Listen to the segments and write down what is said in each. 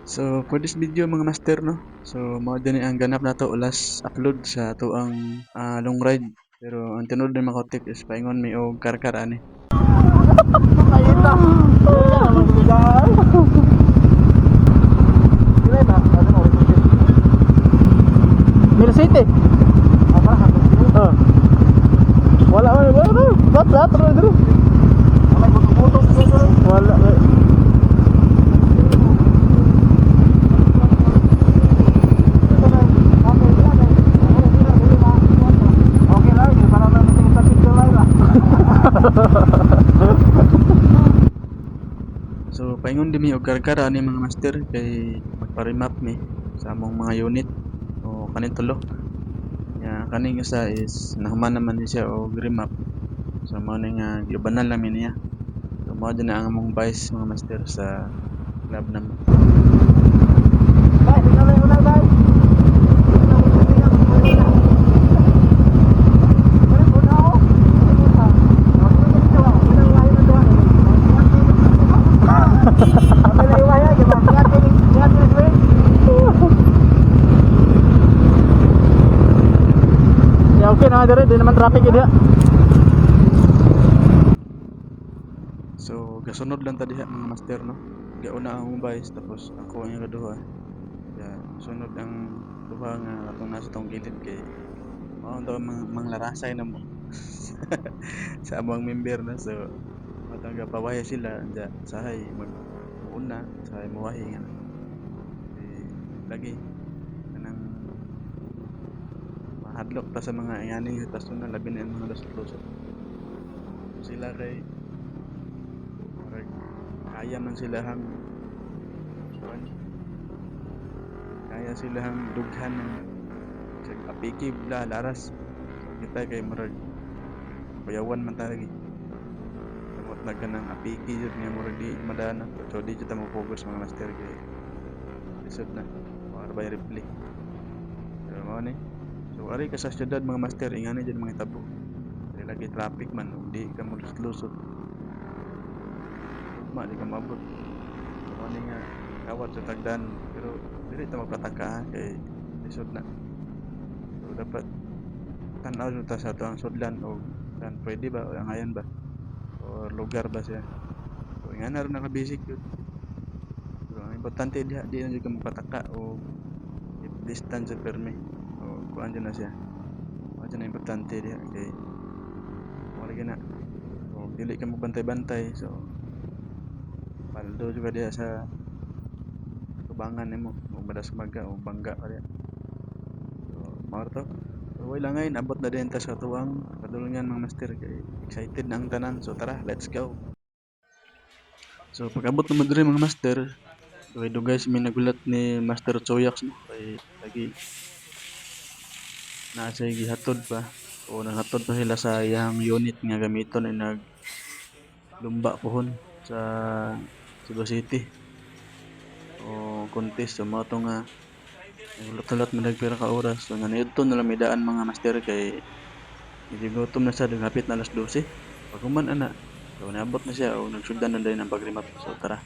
So for this video mga master no. So mao din ang ganap nato ulas upload sa ato ang long ride. Pero ang tinod na makotik is paingon mi og karkar ani. Ayun na. Wala naman bigaan. Sila na. Ano mo? Mil City. Apa? Oh. Wala man ba? Bat dulu. Wala foto dulu. Wala. Okay lang, para na meeting sa picture lang. So paingon din mi og karkar ani mga master kay magpa-remap mi sa among mga unit o kanin tulo. Ya kaning isa is nahuman naman ni siya og remap. So mao ni nga gibanan lang mi niya. So mao din na ang among vice mga master sa club naman. Bye, tingnan mo na, bye. Ya oke na dire, di naman traffic dia. So gasunod lang ta diha mga master no. Gauna ang vice tapos ako ang ikaduha. Ya sunod ang duha nga atong nasa tong gilid kay mao daw manglarasay na mo. Sa among member na so matang gapawahi sila anja sahay mag-una sahay mawahi nga lagi kanang mahadlok ta sa mga ingani tasod na labi na mga lusot-lusot sila kay murag kaya man sila hang kuwan, kaya sila hang dughan ng apiki bla laras kita kay murag bayawan man ta lagi kamot na kanang apiki jud nga murag di madana so di jud ta mo focus mga master kay lisod na para bay replay pero mao ni so ari ka sa syudad mga master ingani jud mga tabo dili lagi traffic man ug di ka mo lusot ma di ka mabot so mao ni nga kawat sa tagdan pero dili ta magpataka kay lisod na so dapat tan-aw jud ta sa ato ang sudlan o kan pwede ba o angayan ba o lugar ba siya so ingana ron naka-basic yun pero ang importante di na jud ka magpataka o distance sa permi o kuan dyan na siya kuan dyan na importante diha kay wala na o dili ka magbantay-bantay so paldo juga diha sa tubangan nimo o badas maga o bangga pa diha so mao to so way lang ngayon abot na din ta sa tuwang kadulungan mga master kay excited na ang tanan so tara let's go so pag abot naman diri mga master dugay-dugay sa may nagulat ni Master Choyax no kay lagi na siya gihatod pa o naghatod pa sila sa iyang unit nga gamiton ay naglumba pohon sa Cebu City o contest so mao to nga nagulot-ulot man pira ka oras so nanidto na lang may daan mga master kay medyo gutom na siya hapit na alas 12 pag human ana so naabot na siya o nagsugdan na din ang pagrimap so tara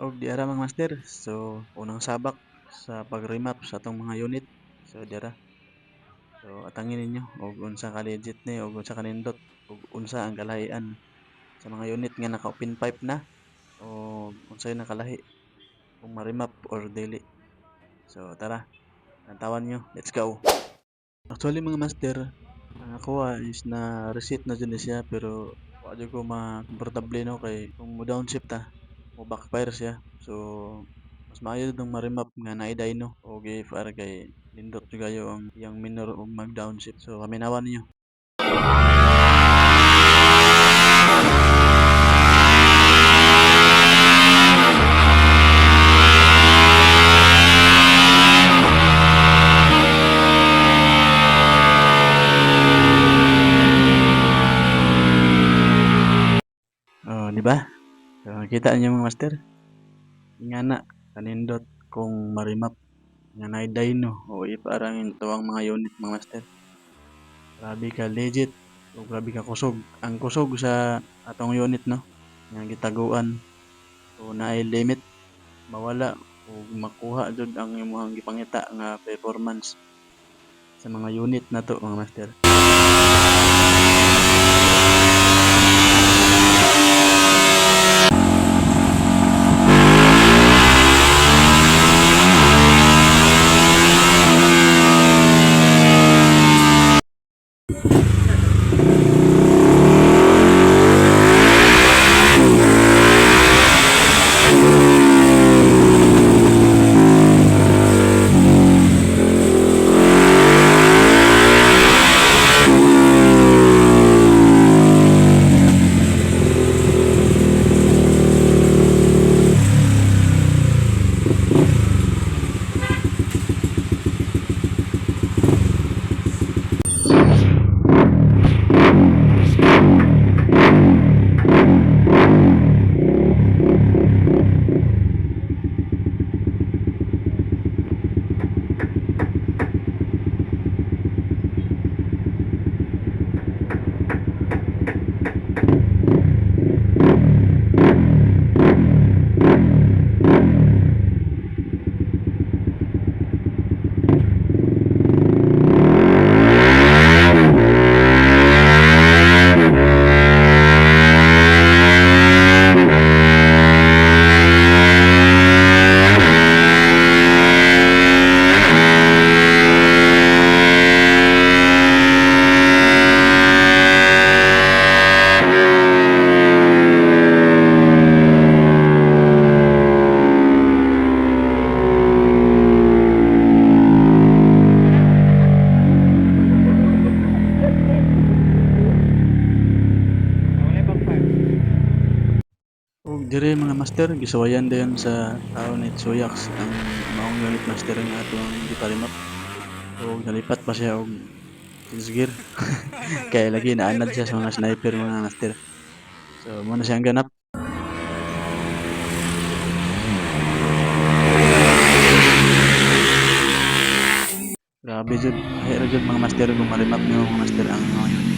og di ara mga master so unang sabak sa pagrimap sa atong mga unit so dira so atangin ninyo og unsa ka legit ni og unsa ka nindot og unsa ang kalahian sa mga unit nga naka open pipe na o unsay nakalahi kung marimap or dili so tara antawan nyo let's go actually mga master ang ako is na reset na dyan siya pero wala dyan ko ma-comfortable no kay kung mo downshift ta mo backfire siya so mas maayo itong marimap nga na i-dyno o GFR kay lindot juga ang iyang minor o mag downshift so kaminawan niyo oh di ba so kita niyo mga master ingana kanindot kung marimap nga na i-dyno o iparang tuwang mga unit mga master grabe ka legit o grabe ka kusog ang kusog sa atong unit no nga gitaguan o naay limit mawala o makuha jud ang imong gipangita nga performance sa mga unit nato mga master. Ug diri mga master gisuwayan dayon sa tao ni Tsuyax ang maong unit master nga atong giparimap. Ug nalipat pa siya og gear kay lagi naanad siya sa mga sniper mga master. So mo na siyang ganap. Grabe jud, lahi ra jud mga master kung marimap niyo mga master ang mga unit.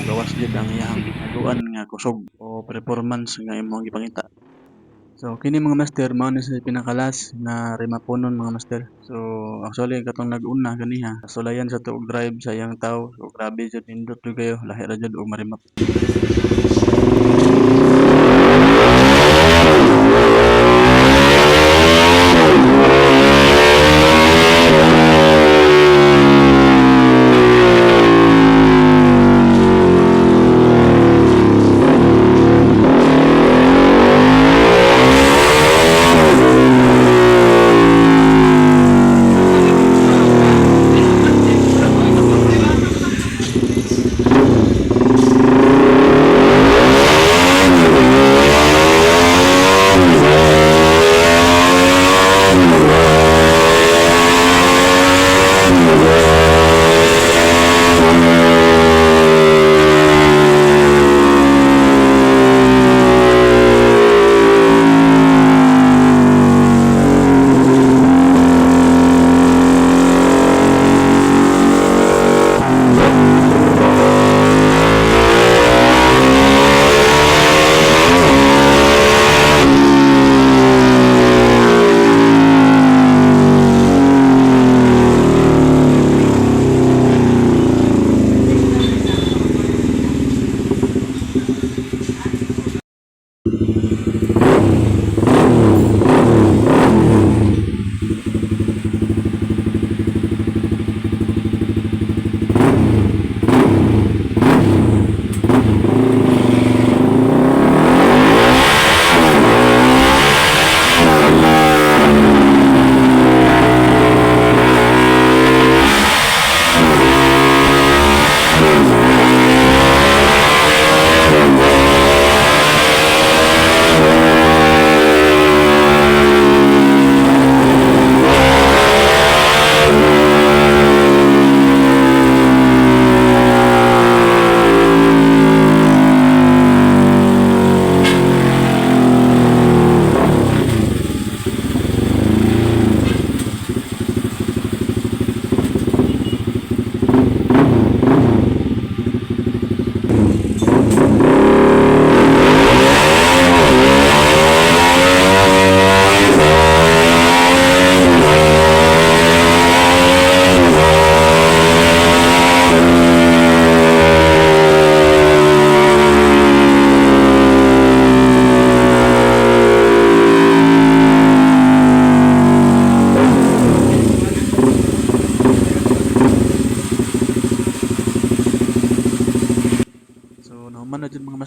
Gawas jud ang iyang naguan nga kusog o performance nga imong gipangita. So kini mga master mao ni sa pinakalas na rimaponon mga master. So actually katong nag-una ganiha sulayan sa tuog drive sa iyang tao. So grabe jud nindot jud kayo lahi ra jud og marimap.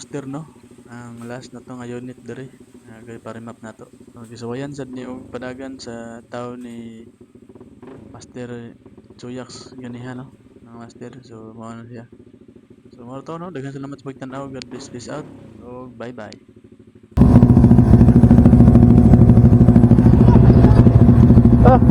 master no. Ang last na to nga unit diri. Gay parimap na to. So, gisuwayan sad ni og padagan sa tawo ni Master Chuyaks ganiha no. Ang master. So mao na siya. So mao to no. Daghang salamat sa pagtan-aw. God bless. Peace out. O bye-bye. Ah.